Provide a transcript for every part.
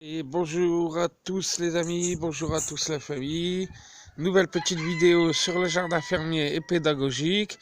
Et bonjour à tous les amis, bonjour à tous la famille. Nouvelle petite vidéo sur le jardin fermier et pédagogique.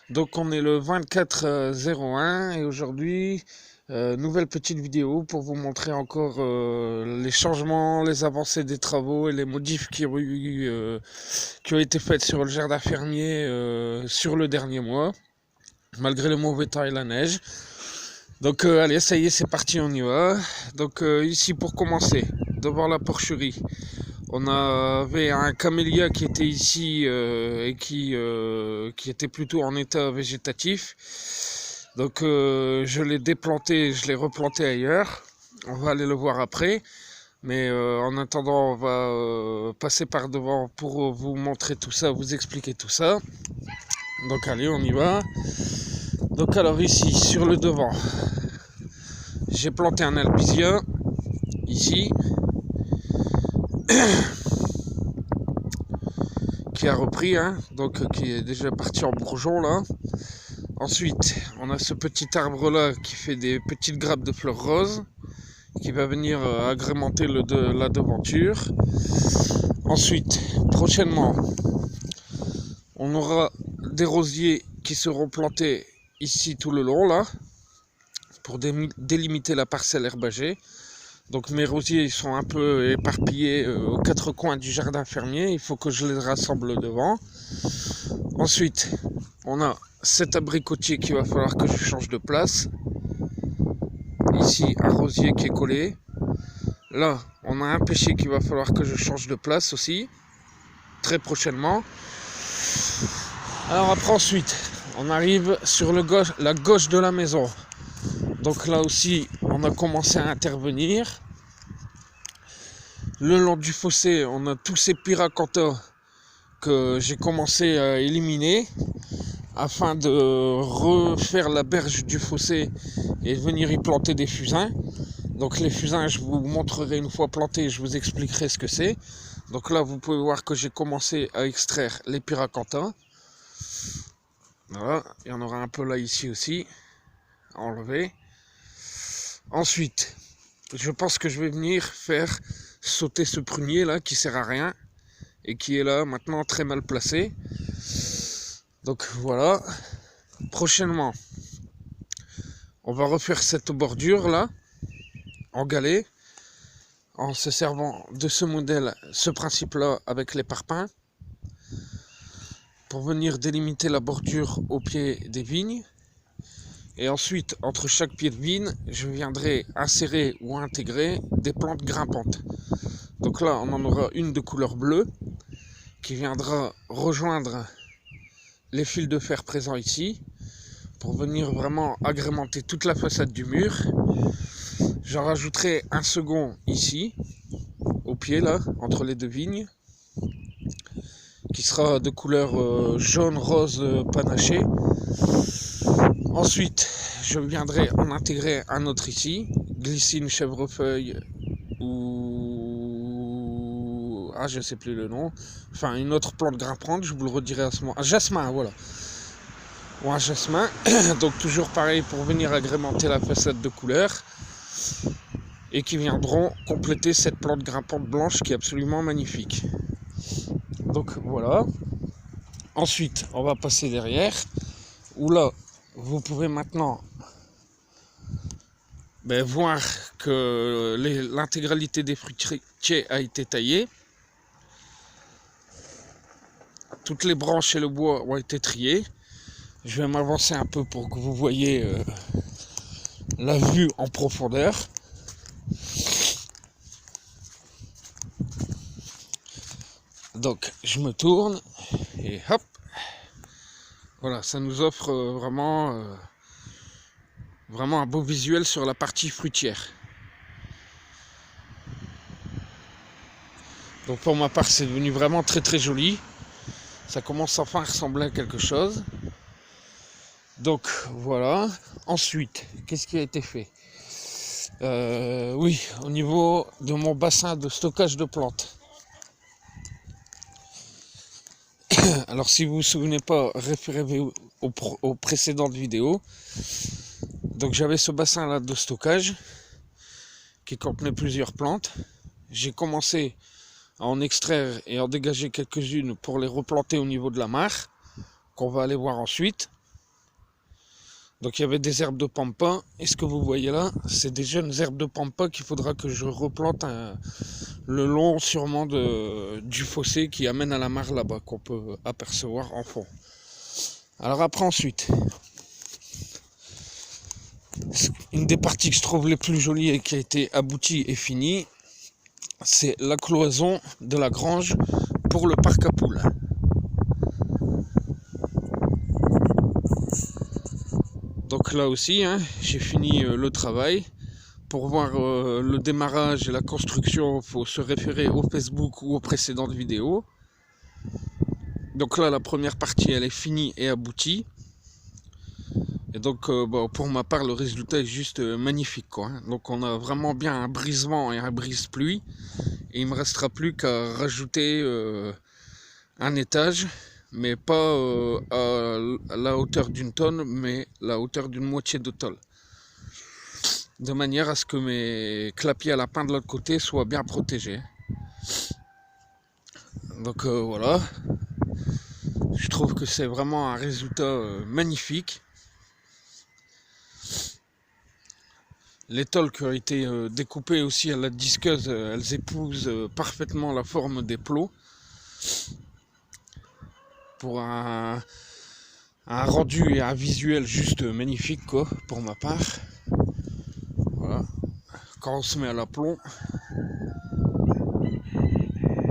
Donc on est le 24/01 et aujourd'hui, nouvelle petite vidéo pour vous montrer encore les changements, les avancées des travaux et les modifs qui ont été faites sur le jardin fermier sur le dernier mois, malgré le mauvais temps et la neige. Donc allez, ça y est, c'est parti, on y va. Donc ici pour commencer, devant la porcherie, on avait un camélia qui était ici et qui était plutôt en état végétatif. Donc je l'ai déplanté, je l'ai replanté ailleurs. On va aller le voir après. Mais en attendant, on va passer par devant pour vous montrer tout ça, vous expliquer tout ça. Donc allez, on y va. Donc alors ici, sur le devant, j'ai planté un albizia, ici, qui a repris, donc qui est déjà parti en bourgeon là. Ensuite, on a ce petit arbre là qui fait des petites grappes de fleurs roses, qui va venir agrémenter la devanture. Ensuite, prochainement, on aura des rosiers qui seront plantés ici tout le long là, pour délimiter la parcelle herbagée. Donc mes rosiers ils sont un peu éparpillés aux quatre coins du jardin fermier, il faut que je les rassemble devant. Ensuite, on a cet abricotier qu'il va falloir que je change de place. Ici, un rosier qui est collé. Là, on a un pêcher qu'il va falloir que je change de place aussi, très prochainement. Alors après, ensuite, on arrive sur la gauche de la maison. Donc là aussi, on a commencé à intervenir. Le long du fossé, on a tous ces pyracantha que j'ai commencé à éliminer afin de refaire la berge du fossé et venir y planter des fusains. Donc les fusains, je vous montrerai une fois plantés, je vous expliquerai ce que c'est. Donc là, vous pouvez voir que j'ai commencé à extraire les pyracantha. Voilà, il y en aura un peu là ici aussi, à enlever. Ensuite, je pense que je vais venir faire sauter ce prunier là qui sert à rien et qui est là maintenant très mal placé. Donc voilà. Prochainement, on va refaire cette bordure là en galet en se servant de ce modèle, ce principe là avec les parpaings pour venir délimiter la bordure au pied des vignes. Et ensuite, entre chaque pied de vigne, je viendrai insérer ou intégrer des plantes grimpantes. Donc là, on en aura une de couleur bleue qui viendra rejoindre les fils de fer présents ici pour venir vraiment agrémenter toute la façade du mur. J'en rajouterai un second ici, au pied là, entre les deux vignes, qui sera de couleur jaune, rose, panaché. Ensuite, je viendrai en intégrer un autre ici, glycine, chèvrefeuille ou... ah, je sais plus le nom. Enfin, une autre plante grimpante, je vous le redirai à ce moment. Un jasmin, voilà. Ou un jasmin. Donc toujours pareil pour venir agrémenter la façade de couleur. Et qui viendront compléter cette plante grimpante blanche qui est absolument magnifique. Donc voilà. Ensuite, on va passer derrière. Où là, vous pouvez maintenant voir que l'intégralité des fruitiers a été taillée. Toutes les branches et le bois ont été triés. Je vais m'avancer un peu pour que vous voyez la vue en profondeur. Donc je me tourne et hop. Voilà, ça nous offre vraiment un beau visuel sur la partie fruitière. Donc pour ma part, c'est devenu vraiment très très joli. Ça commence enfin à ressembler à quelque chose. Donc voilà. Ensuite, qu'est-ce qui a été fait ? Oui, au niveau de mon bassin de stockage de plantes. Alors si vous vous souvenez pas, référez-vous aux précédentes vidéos. Donc j'avais ce bassin là de stockage qui contenait plusieurs plantes. J'ai commencé à en extraire et en dégager quelques-unes pour les replanter au niveau de la mare, qu'on va aller voir ensuite. Donc il y avait des herbes de pampa, et ce que vous voyez là, c'est des jeunes herbes de pampa qu'il faudra que je replante le long sûrement du fossé qui amène à la mare là-bas, qu'on peut apercevoir en fond. Alors après ensuite, une des parties que je trouve les plus jolies et qui a été aboutie et finie, c'est la cloison de la grange pour le parc à poules. Donc là aussi, j'ai fini le travail. Pour voir le démarrage et la construction, il faut se référer au Facebook ou aux précédentes vidéos. Donc là, la première partie, elle est finie et aboutie. Et donc, pour ma part, le résultat est juste magnifique, quoi. Donc on a vraiment bien un brise-vent et un brise-pluie. Et il ne me restera plus qu'à rajouter un étage, mais pas à la hauteur d'une tonne, mais la hauteur d'une moitié de tôle. De manière à ce que mes clapiers à lapin de l'autre côté soient bien protégés. Donc voilà. Je trouve que c'est vraiment un résultat magnifique. Les tôles qui ont été découpées aussi à la disqueuse, elles épousent parfaitement la forme des plots. Pour un rendu et un visuel juste magnifique, quoi, pour ma part. Voilà. Quand on se met à l'aplomb,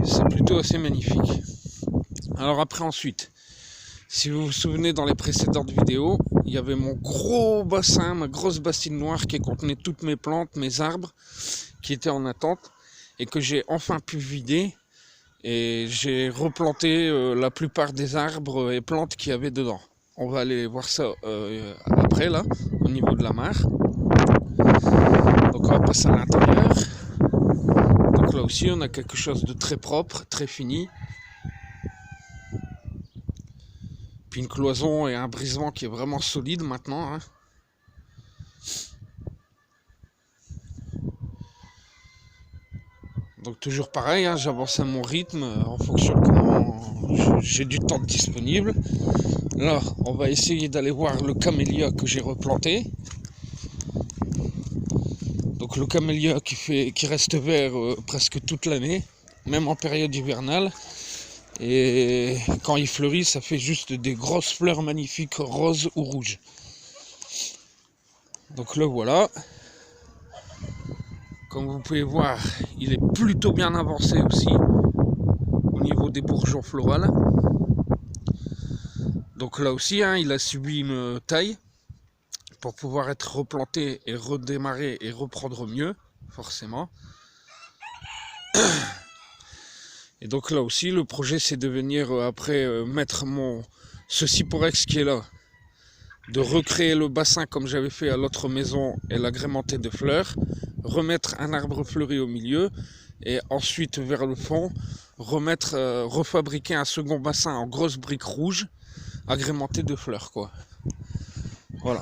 c'est plutôt assez magnifique. Alors après ensuite, si vous vous souvenez dans les précédentes vidéos, il y avait mon gros bassin, ma grosse bassine noire qui contenait toutes mes plantes, mes arbres, qui étaient en attente et que j'ai enfin pu vider. Et j'ai replanté la plupart des arbres et plantes qu'il y avait dedans. On va aller voir ça après là, au niveau de la mare. Donc on va passer à l'intérieur. Donc là aussi on a quelque chose de très propre, très fini. Puis une cloison et un brisement qui est vraiment solide maintenant. Donc toujours pareil, j'avance à mon rythme en fonction de comment j'ai du temps disponible. Là, on va essayer d'aller voir le camélia que j'ai replanté. Donc le camélia qui reste vert presque toute l'année, même en période hivernale. Et quand il fleurit, ça fait juste des grosses fleurs magnifiques, roses ou rouges. Donc le voilà. Comme vous pouvez voir, il est plutôt bien avancé aussi au niveau des bourgeons florales. Donc là aussi, il a subi une taille pour pouvoir être replanté et redémarrer et reprendre mieux, forcément. Et donc là aussi, le projet, c'est de venir après mettre ce Cyporex qui est là, de recréer le bassin comme j'avais fait à l'autre maison et l'agrémenter de fleurs, remettre un arbre fleuri au milieu et ensuite vers le fond, refabriquer un second bassin en grosses briques rouges agrémenté de fleurs, quoi. Voilà.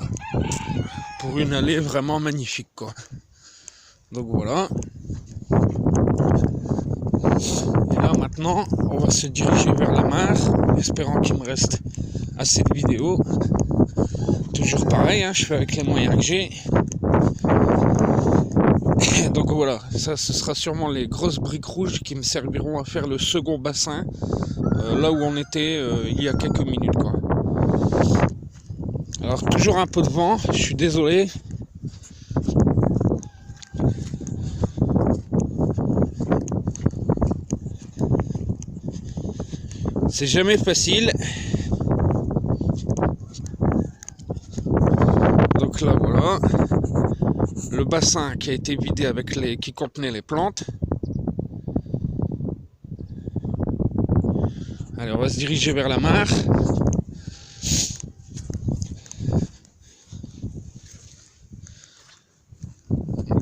Pour une allée vraiment magnifique, quoi. Donc voilà. Et là maintenant, on va se diriger vers la mare, en espérant qu'il me reste assez de vidéos. Toujours pareil, je fais avec les moyens que j'ai. Donc voilà, ça ce sera sûrement les grosses briques rouges qui me serviront à faire le second bassin, là où on était il y a quelques minutes, quoi. Alors toujours un peu de vent, je suis désolé. C'est jamais facile. Donc là voilà, le bassin qui a été vidé qui contenait les plantes. Allez, on va se diriger vers la mare.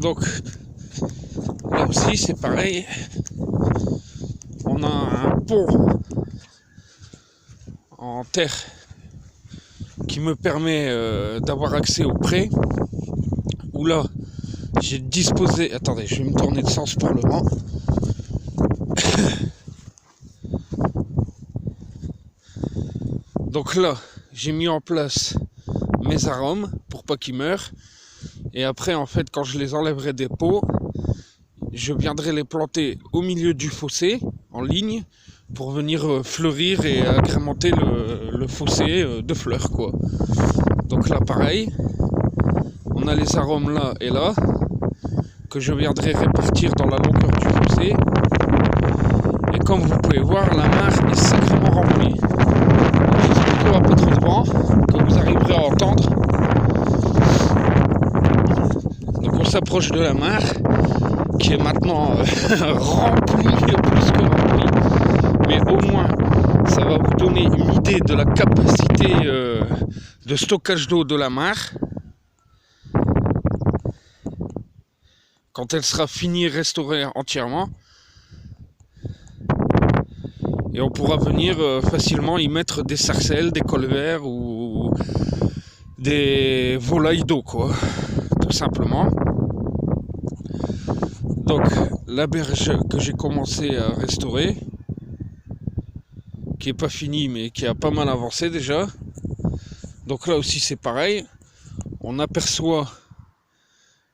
Donc là aussi c'est pareil, on a un pont en terre qui me permet d'avoir accès au pré, où là j'ai disposé... Attendez, je vais me tourner de sens pour le vent. Donc là, j'ai mis en place mes arômes pour pas qu'ils meurent. Et après, en fait, quand je les enlèverai des pots, je viendrai les planter au milieu du fossé, en ligne, pour venir fleurir et agrémenter le fossé de fleurs, quoi. Donc là, pareil, on a les arômes là et là, que je viendrai répartir dans la longueur du fossé. Et comme vous pouvez voir, la mare est sacrément remplie. Il y a un peu trop de vent, que vous arriverez à entendre. Donc on s'approche de la mare, qui est maintenant remplie, plus que remplie. Mais au moins, ça va vous donner une idée de la capacité de stockage d'eau de la mare. Quand elle sera finie et restaurée entièrement. Et on pourra venir facilement y mettre des sarcelles, des colverts ou des volailles d'eau, quoi. Tout simplement. Donc, la berge que j'ai commencé à restaurer, qui n'est pas finie mais qui a pas mal avancé déjà. Donc là aussi c'est pareil. On aperçoit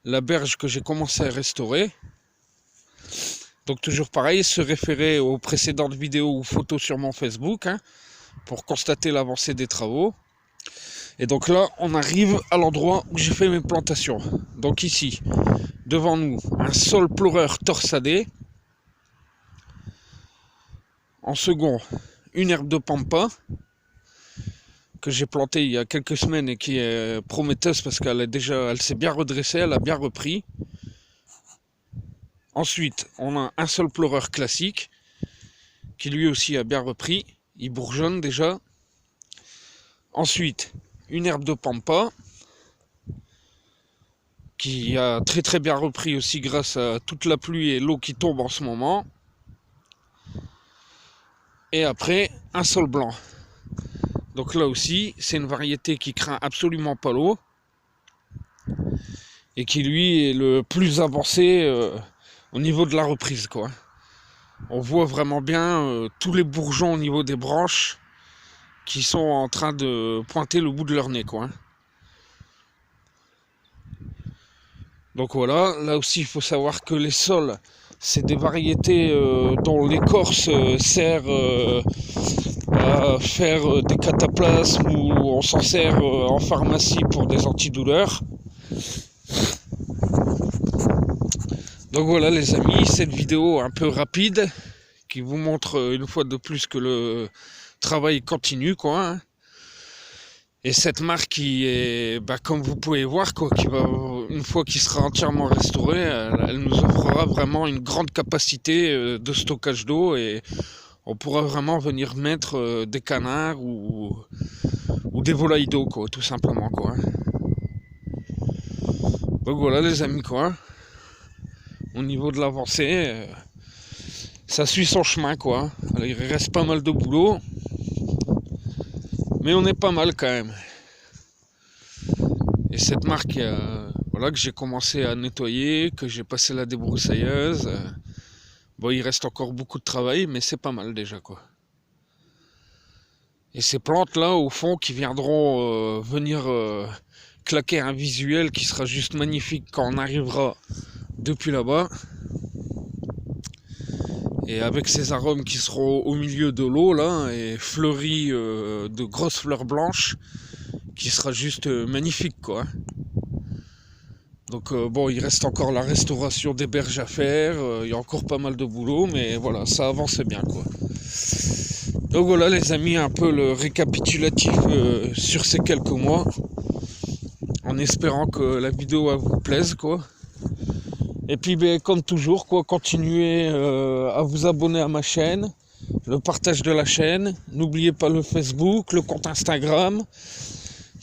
la berge que j'ai commencé à restaurer. Donc toujours pareil, se référer aux précédentes vidéos ou photos sur mon Facebook pour constater l'avancée des travaux. Et donc là, on arrive à l'endroit où j'ai fait mes plantations. Donc ici, devant nous, un sol pleureur torsadé. En second, une herbe de pampa que j'ai plantée il y a quelques semaines et qui est prometteuse parce elle s'est bien redressée, elle a bien repris. Ensuite, on a un sol pleureur classique qui lui aussi a bien repris. Il bourgeonne déjà. Ensuite, une herbe de pampa qui a très très bien repris aussi grâce à toute la pluie et l'eau qui tombe en ce moment. Et après, un sol blanc. Donc là aussi, c'est une variété qui craint absolument pas l'eau et qui lui est le plus avancé au niveau de la reprise, quoi. On voit vraiment bien tous les bourgeons au niveau des branches qui sont en train de pointer le bout de leur nez, quoi. Donc voilà, là aussi il faut savoir que les sols, c'est des variétés dont l'écorce sert à faire des cataplasmes ou on s'en sert en pharmacie pour des antidouleurs. Donc voilà les amis, cette vidéo un peu rapide qui vous montre une fois de plus que le travail continue, quoi. Et cette marque qui est, comme vous pouvez voir, quoi, qui va, une fois qu'il sera entièrement restauré, elle nous offrira vraiment une grande capacité de stockage d'eau et on pourra vraiment venir mettre des canards ou des volailles d'eau, quoi, tout simplement, quoi. Donc voilà les amis, quoi. Au niveau de l'avancée, ça suit son chemin, quoi. Alors, il reste pas mal de boulot. Mais on est pas mal quand même. Et cette marque, voilà, que j'ai commencé à nettoyer, que j'ai passé la débroussailleuse. Bon, il reste encore beaucoup de travail, mais c'est pas mal déjà, quoi. Et ces plantes-là, au fond, qui viendront venir claquer un visuel qui sera juste magnifique quand on arrivera depuis là-bas. Et avec ces arômes qui seront au milieu de l'eau là et fleuris de grosses fleurs blanches, qui sera juste magnifique, quoi. Donc bon, il reste encore la restauration des berges à faire, il y a encore pas mal de boulot, mais voilà, ça avance bien, quoi. Donc voilà les amis, un peu le récapitulatif sur ces quelques mois, en espérant que la vidéo vous plaise, quoi. Et puis comme toujours, quoi, continuez à vous abonner à ma chaîne, le partage de la chaîne, n'oubliez pas le Facebook, le compte Instagram,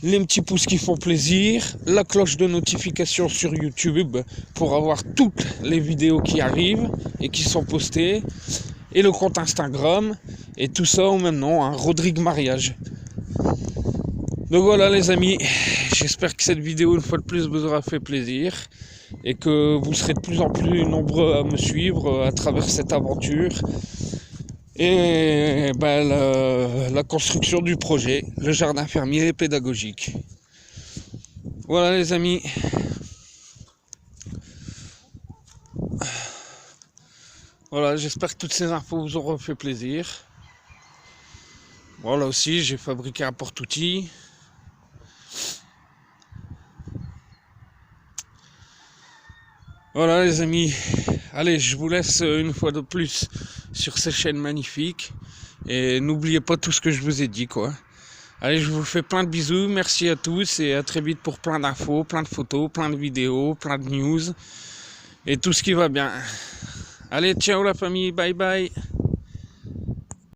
les petits pouces qui font plaisir, la cloche de notification sur YouTube pour avoir toutes les vidéos qui arrivent et qui sont postées, et le compte Instagram, et tout ça au même nom, Rodrigue Mariage. Donc voilà les amis, j'espère que cette vidéo une fois de plus vous aura fait plaisir. et que vous serez de plus en plus nombreux à me suivre à travers cette aventure et la construction du projet, le jardin fermier pédagogique. Voilà les amis. Voilà, j'espère que toutes ces infos vous auront fait plaisir. Bon, là aussi, j'ai fabriqué un porte-outil. Voilà les amis. Allez, je vous laisse une fois de plus sur ces chaînes magnifiques. Et n'oubliez pas tout ce que je vous ai dit, quoi. Allez, je vous fais plein de bisous. Merci à tous et à très vite pour plein d'infos, plein de photos, plein de vidéos, plein de news. Et tout ce qui va bien. Allez, ciao la famille, bye bye.